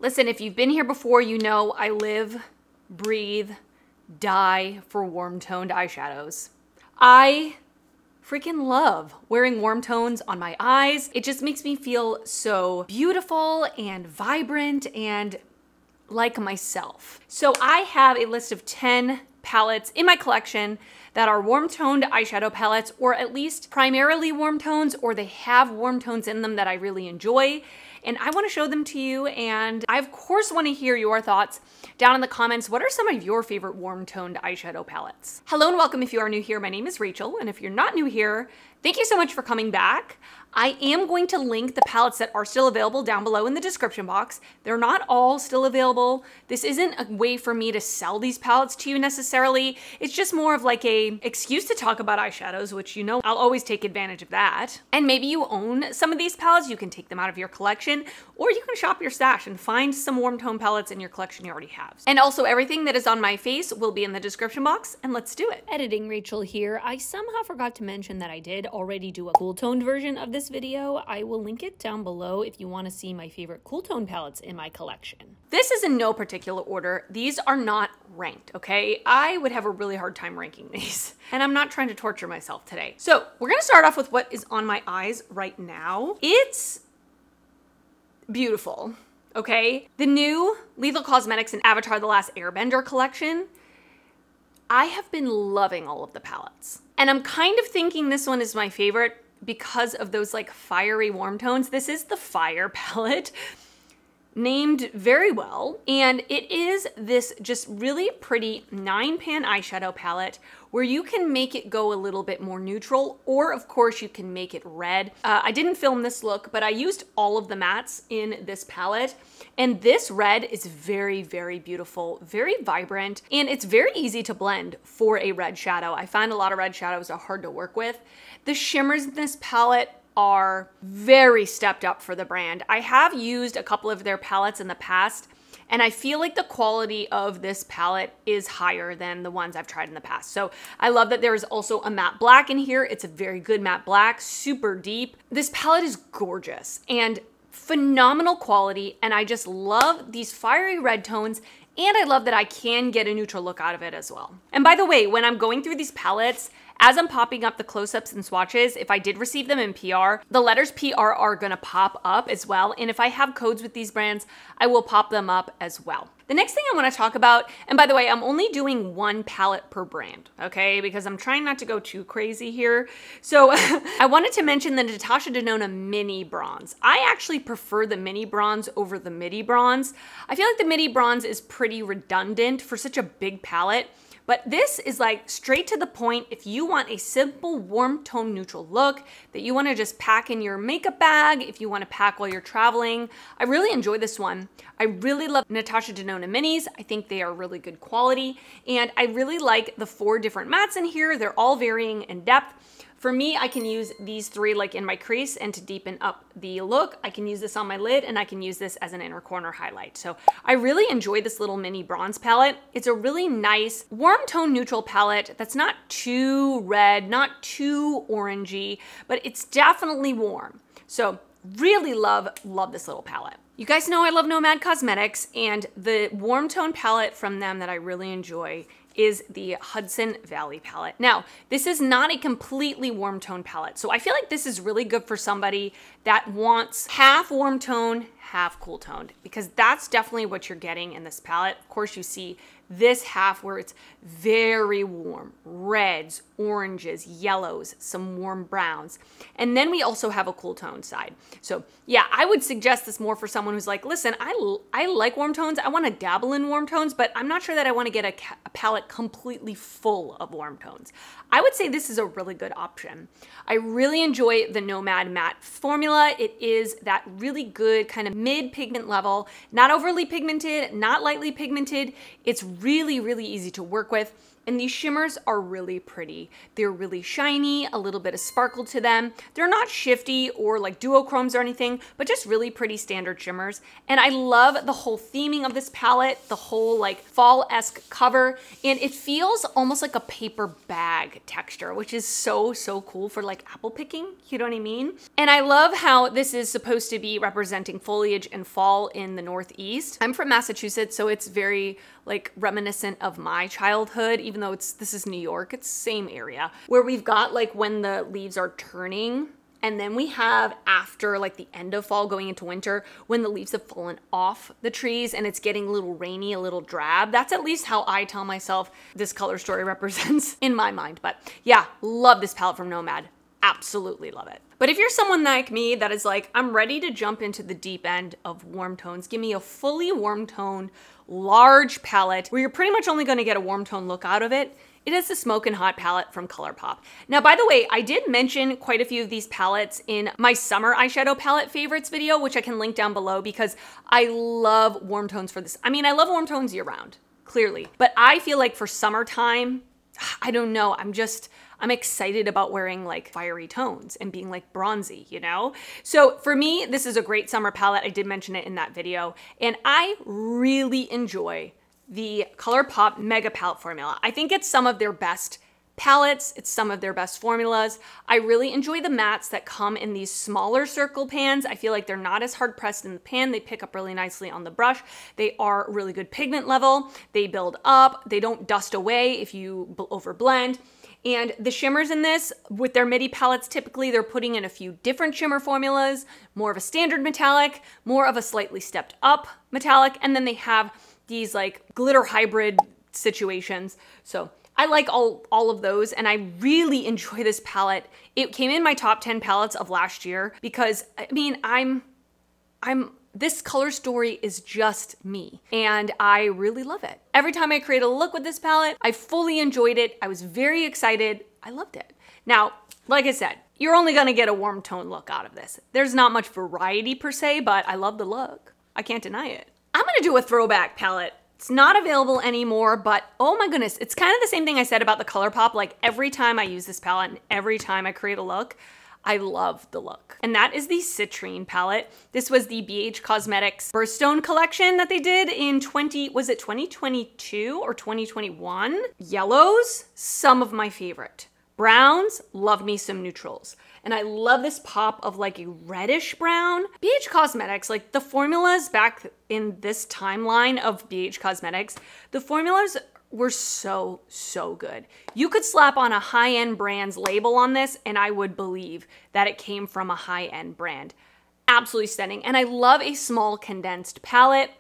Listen, if you've been here before, you know I live, breathe, die for warm-toned eyeshadows. I freaking love wearing warm tones on my eyes. It just makes me feel so beautiful and vibrant and like myself. So I have a list of 10 palettes in my collection that are warm toned eyeshadow palettes, or at least primarily warm tones, or they have warm tones in them that I really enjoy. And I want to show them to you, and I of course want to hear your thoughts down in the comments. What are some of your favorite warm toned eyeshadow palettes? Hello and welcome if you are new here. My name is Rachel, and if you're not new here, thank you so much for coming back. I am going to link the palettes that are still available down below in the description box. They're not all still available. This isn't a way for me to sell these palettes to you necessarily. It's just more of like a excuse to talk about eyeshadows, which you know I'll always take advantage of that. And maybe you own some of these palettes, you can take them out of your collection, or you can shop your stash and find some warm tone palettes in your collection you already have. And also everything that is on my face will be in the description box, and let's do it. Editing Rachel here. I somehow forgot to mention that I did already do a cool toned version of this video. I will link it down below if you want to see my favorite cool tone palettes in my collection. This is in no particular order. These are not ranked, okay? I would have a really hard time ranking these, and I'm not trying to torture myself today. So we're gonna start off with what is on my eyes right now. It's beautiful, okay? The new Lethal Cosmetics and Avatar: The Last Airbender collection. I have been loving all of the palettes, and I'm kind of thinking this one is my favorite because of those like fiery warm tones. This is the Fire palette, named very well, and it is this just really pretty 9-pan eyeshadow palette where you can make it go a little bit more neutral, or of course you can make it red. I didn't film this look, but I used all of the mattes in this palette, and this red is very, very beautiful, very vibrant, and it's very easy to blend for a red shadow. I find a lot of red shadows are hard to work with. The shimmers in this palette are very stepped up for the brand. I have used a couple of their palettes in the past, and I feel like the quality of this palette is higher than the ones I've tried in the past. So I love that there is also a matte black in here. It's a very good matte black, super deep. This palette is gorgeous and phenomenal quality, and I just love these fiery red tones, and I love that I can get a neutral look out of it as well. And by the way, when I'm going through these palettes, as I'm popping up the close-ups and swatches, if I did receive them in PR, the letters PR are gonna pop up as well. And if I have codes with these brands, I will pop them up as well. The next thing I wanna talk about, and by the way, I'm only doing one palette per brand, okay? Because I'm trying not to go too crazy here. So I wanted to mention the Natasha Denona Mini Bronze. I actually prefer the Mini Bronze over the Midi Bronze. I feel like the Midi Bronze is pretty redundant for such a big palette. But this is like straight to the point. If you want a simple warm tone neutral look that you want to just pack in your makeup bag, if you want to pack while you're traveling, I really enjoy this one. I really love Natasha Denona Minis. I think they are really good quality, and I really like the 4 different mattes in here. They're all varying in depth. For me, I can use these 3 like in my crease and to deepen up the look. I can use this on my lid, and I can use this as an inner corner highlight. So I really enjoy this little mini bronze palette. It's a really nice warm tone neutral palette that's not too red, not too orangey, but it's definitely warm. So really love this little palette. You guys know I love Nomad Cosmetics, and the warm tone palette from them that I really enjoy is the Hudson Valley palette. Now, this is not a completely warm tone palette, so I feel like this is really good for somebody that wants half warm tone, half cool toned, because that's definitely what you're getting in this palette. Of course, you see this half where it's very warm, reds, oranges, yellows, some warm browns. And then we also have a cool tone side. So yeah, I would suggest this more for someone who's like, listen, I like warm tones. I want to dabble in warm tones, but I'm not sure that I want to get a palette completely full of warm tones. I would say this is a really good option. I really enjoy the Nomad Matte formula. It is that really good kind of mid pigment level, not overly pigmented, not lightly pigmented. It's really, really easy to work with. And these shimmers are really pretty. They're really shiny, a little bit of sparkle to them. They're not shifty or like duochromes or anything, but just really pretty standard shimmers. And I love the whole theming of this palette, the whole like fall-esque cover. And it feels almost like a paper bag texture, which is so, so cool for like apple picking. You know what I mean? And I love how this is supposed to be representing foliage and fall in the Northeast. I'm from Massachusetts, so it's very like reminiscent of my childhood, even though this is New York, it's the same area, where we've got like when the leaves are turning, and then we have after like the end of fall going into winter, when the leaves have fallen off the trees and it's getting a little rainy, a little drab. That's at least how I tell myself this color story represents in my mind. But yeah, love this palette from Nomad. Absolutely love it. But if you're someone like me that is like, I'm ready to jump into the deep end of warm tones, give me a fully warm tone, large palette where you're pretty much only going to get a warm tone look out of it. It is the Smokin' Hot palette from ColourPop. Now, by the way, I did mention quite a few of these palettes in my summer eyeshadow palette favorites video, which I can link down below because I love warm tones for this. I mean, I love warm tones year round, clearly. But I feel like for summertime, I don't know, I'm excited about wearing like fiery tones and being like bronzy, you know? So for me, this is a great summer palette. I did mention it in that video. And I really enjoy the ColourPop Mega Palette formula. I think it's some of their best palettes. It's some of their best formulas. I really enjoy the mattes that come in these smaller circle pans. I feel like they're not as hard pressed in the pan. They pick up really nicely on the brush. They are really good pigment level. They build up. They don't dust away if you overblend. And the shimmers in this, with their midi palettes, typically they're putting in a few different shimmer formulas, more of a standard metallic, more of a slightly stepped up metallic, and then they have these like glitter hybrid situations. So I like all of those, and I really enjoy this palette. It came in my top 10 palettes of last year because, I mean, this color story is just me, and I really love it. Every time I create a look with this palette, I fully enjoyed it. I was very excited. I loved it. Now, like I said, you're only gonna get a warm tone look out of this. There's not much variety per se, but I love the look. I can't deny it. I'm gonna do a throwback palette. It's not available anymore, but oh my goodness, it's kind of the same thing I said about the ColourPop. Like every time I use this palette and every time I create a look, I love the look. And that is the Citrine palette. This was the BH Cosmetics Birthstone collection that they did in 2022 or 2021? Yellows, some of my favorite. Browns, love me some neutrals. And I love this pop of like a reddish brown. BH Cosmetics, like the formulas back in this timeline of BH Cosmetics, the formulas were so, so good. You could slap on a high-end brand's label on this and I would believe that it came from a high-end brand. Absolutely stunning. And I love a small condensed palette.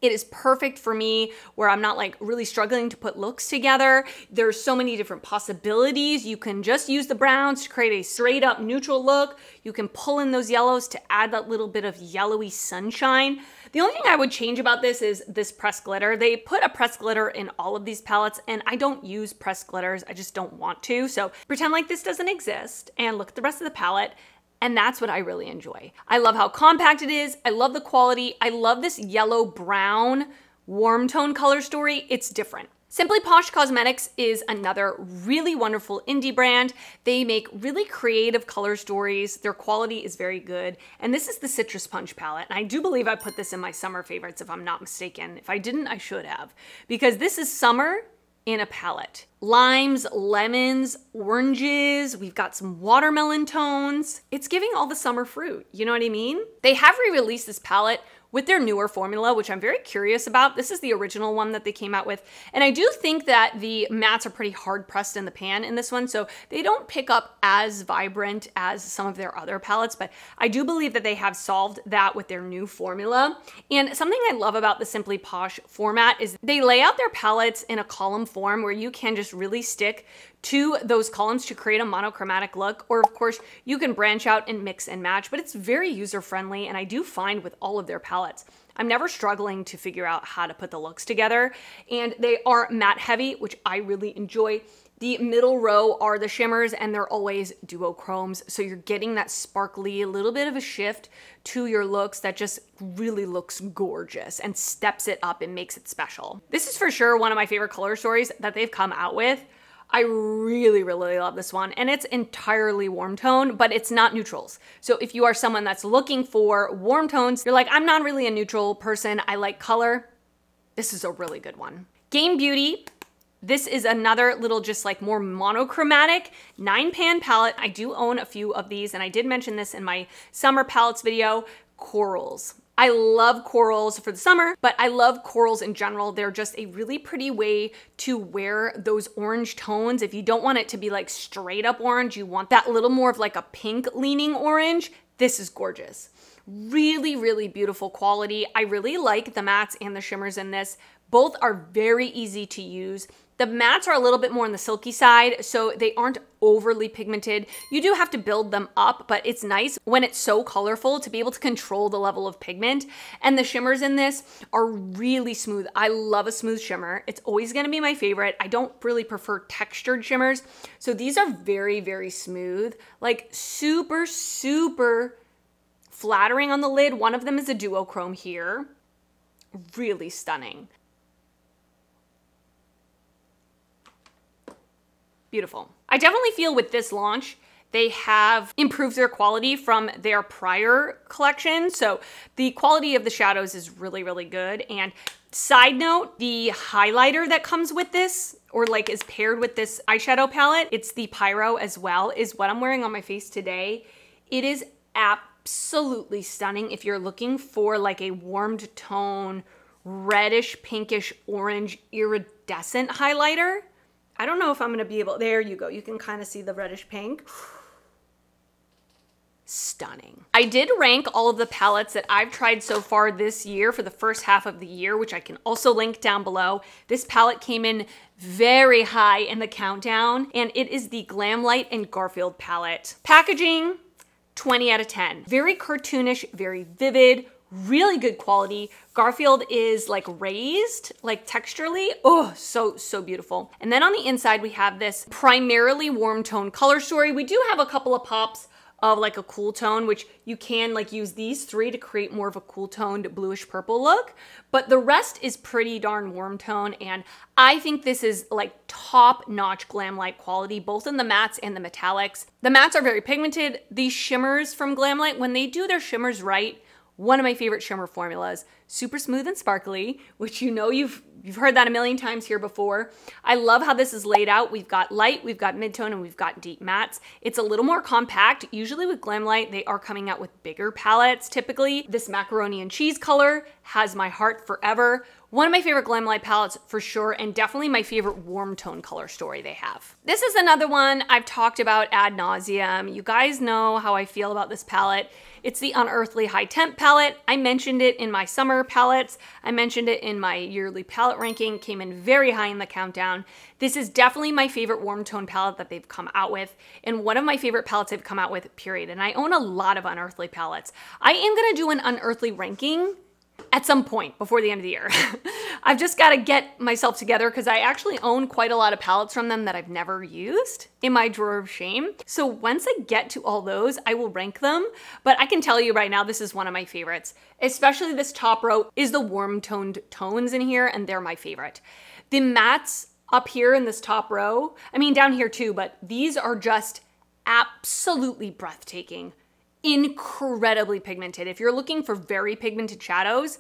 It is perfect for me where I'm not like really struggling to put looks together. There's so many different possibilities. You can just use the browns to create a straight up neutral look. You can pull in those yellows to add that little bit of yellowy sunshine. The only thing I would change about this is this pressed glitter. They put a pressed glitter in all of these palettes and I don't use pressed glitters. I just don't want to. So pretend like this doesn't exist and look at the rest of the palette. And that's what I really enjoy. I love how compact it is. I love the quality. I love this yellow-brown warm tone color story. It's different. Simply Posh Cosmetics is another really wonderful indie brand. They make really creative color stories. Their quality is very good. And this is the Citrus Punch palette. And I do believe I put this in my summer favorites if I'm not mistaken. If I didn't, I should have. Because this is summer in a palette. Limes, lemons, oranges, we've got some watermelon tones. It's giving all the summer fruit, you know what I mean? They have re-released this palette with their newer formula, which I'm very curious about. This is the original one that they came out with. And I do think that the mattes are pretty hard pressed in the pan in this one, so they don't pick up as vibrant as some of their other palettes, but I do believe that they have solved that with their new formula. And something I love about the Simply Posh format is they lay out their palettes in a column form where you can just really stick to those columns to create a monochromatic look. Or of course, you can branch out and mix and match, but it's very user-friendly. And I do find with all of their palettes, I'm never struggling to figure out how to put the looks together. And they are matte heavy, which I really enjoy. The middle row are the shimmers, and they're always duochromes. So you're getting that sparkly, a little bit of a shift to your looks that just really looks gorgeous and steps it up and makes it special. This is for sure one of my favorite color stories that they've come out with. I really, really love this one, and it's entirely warm tone, but it's not neutrals. So if you are someone that's looking for warm tones, you're like, I'm not really a neutral person, I like color, this is a really good one. Game Beauty. This is another little just like more monochromatic 9-pan palette. I do own a few of these, and I did mention this in my summer palettes video, corals. I love corals for the summer, but I love corals in general. They're just a really pretty way to wear those orange tones. If you don't want it to be like straight up orange, you want that little more of like a pink leaning orange, this is gorgeous. Really, really beautiful quality. I really like the mattes and the shimmers in this. Both are very easy to use. The mattes are a little bit more on the silky side, so they aren't overly pigmented. You do have to build them up, but it's nice when it's so colorful to be able to control the level of pigment. And the shimmers in this are really smooth. I love a smooth shimmer. It's always gonna be my favorite. I don't really prefer textured shimmers. So these are very, very smooth, like super, super flattering on the lid. One of them is a duochrome here. Really stunning. Beautiful. I definitely feel with this launch, they have improved their quality from their prior collection. So the quality of the shadows is really, really good. And side note, the highlighter that comes with this, or like is paired with this eyeshadow palette, it's the Pyro as well, is what I'm wearing on my face today. It is absolutely stunning if you're looking for like a warmed tone, reddish, pinkish, orange, iridescent highlighter. I don't know if I'm gonna be able, there you go. You can kind of see the reddish pink. Stunning. I did rank all of the palettes that I've tried so far this year for the first half of the year, which I can also link down below. This palette came in very high in the countdown, and it is the Glamlite and Garfield palette. Packaging, 20 out of 10. Very cartoonish, very vivid, really good quality. Garfield is like raised, like texturally. Oh, so beautiful. And then on the inside, we have this primarily warm tone color story. We do have a couple of pops of like a cool tone, which you can like use these three to create more of a cool toned bluish purple look. But the rest is pretty darn warm tone. And I think this is like top notch Glamlite quality, both in the mattes and the metallics. The mattes are very pigmented. These shimmers from Glamlite, when they do their shimmers right, one of my favorite shimmer formulas, super smooth and sparkly, which you know you've heard that a million times here before. I love how this is laid out. We've got light, we've got mid-tone, and we've got deep mattes. It's a little more compact. Usually with Glamlite, they are coming out with bigger palettes typically. This macaroni and cheese color has my heart forever. One of my favorite Glamlite palettes for sure, and definitely my favorite warm tone color story they have. This is another one I've talked about ad nauseum. You guys know how I feel about this palette. It's the Unearthly High Temp palette. I mentioned it in my summer palettes. I mentioned it in my yearly palette ranking, came in very high in the countdown. This is definitely my favorite warm tone palette that they've come out with, and one of my favorite palettes they've come out with, period. And I own a lot of Unearthly palettes. I am gonna do an Unearthly ranking at some point before the end of the year. I've just got to get myself together because I actually own quite a lot of palettes from them that I've never used in my drawer of shame. So once I get to all those, I will rank them. But I can tell you right now, this is one of my favorites. Especially this top row is the warm toned tones in here, and they're my favorite. The mattes up here in this top row, I mean down here too, but these are just absolutely breathtaking. Incredibly pigmented. If you're looking for very pigmented shadows,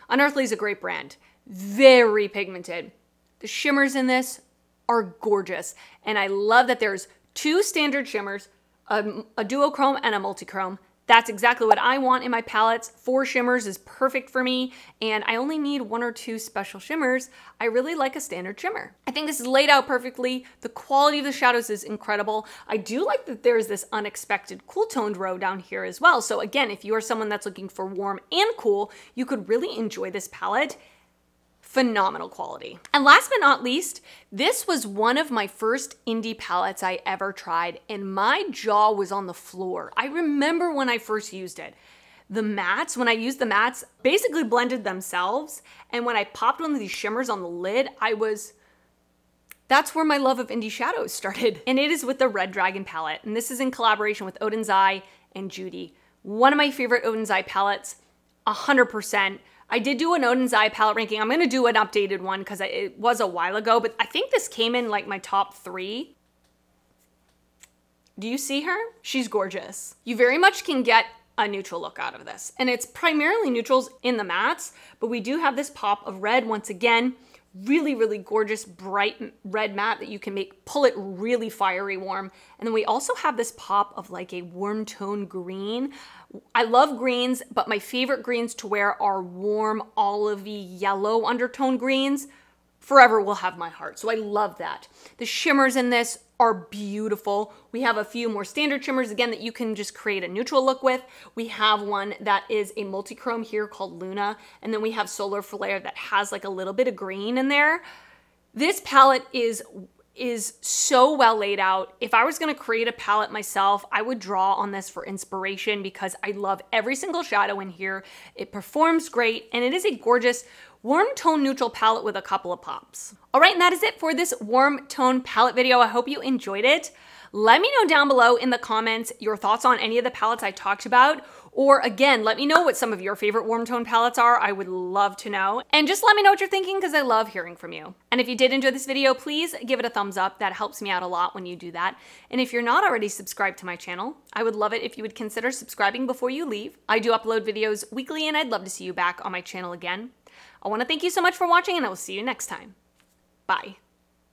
Unearthly is a great brand. Very pigmented. The shimmers in this are gorgeous. And I love that there's two standard shimmers, a duochrome and a multichrome. That's exactly what I want in my palettes. 4 shimmers is perfect for me, and I only need 1 or 2 special shimmers. I really like a standard shimmer. I think this is laid out perfectly. The quality of the shadows is incredible. I do like that there's this unexpected cool toned row down here as well. So again, if you are someone that's looking for warm and cool, you could really enjoy this palette. phenomenal quality. And last but not least, this was one of my first indie palettes I ever tried, and my jaw was on the floor. I remember when I first used it. The mattes, when I used the mattes, basically blended themselves, and when I popped one of these shimmers on the lid, that's where my love of indie shadows started. And it is with the Red Dragon palette, and this is in collaboration with Odin's Eye and Judy. One of my favorite Odin's Eye palettes, 100%. I did do an Odin's Eye palette ranking. I'm gonna do an updated one because it was a while ago, but I think this came in like my top 3. Do you see her? She's gorgeous. You very much can get a neutral look out of this. And it's primarily neutrals in the mattes, but we do have this pop of red once again. Really, really gorgeous, bright red matte that you can pull it really fiery warm. And then we also have this pop of like a warm tone green. I love greens, but my favorite greens to wear are warm, olivey, yellow undertone greens. Forever will have my heart. So I love that. The shimmers in this are beautiful. We have a few more standard shimmers, again, that you can just create a neutral look with. We have one that is a multi-chrome here called Luna, and then we have Solar Flare that has like a little bit of green in there. This palette is so well laid out. If I was gonna create a palette myself, I would draw on this for inspiration because I love every single shadow in here. It performs great, and it is a gorgeous warm tone neutral palette with a couple of pops. All right, and that is it for this warm tone palette video. I hope you enjoyed it. Let me know down below in the comments your thoughts on any of the palettes I talked about, or again, let me know what some of your favorite warm tone palettes are. I would love to know. And just let me know what you're thinking because I love hearing from you. And if you did enjoy this video, please give it a thumbs up. That helps me out a lot when you do that. And if you're not already subscribed to my channel, I would love it if you would consider subscribing before you leave. I do upload videos weekly, and I'd love to see you back on my channel again. I want to thank you so much for watching, and I will see you next time. Bye.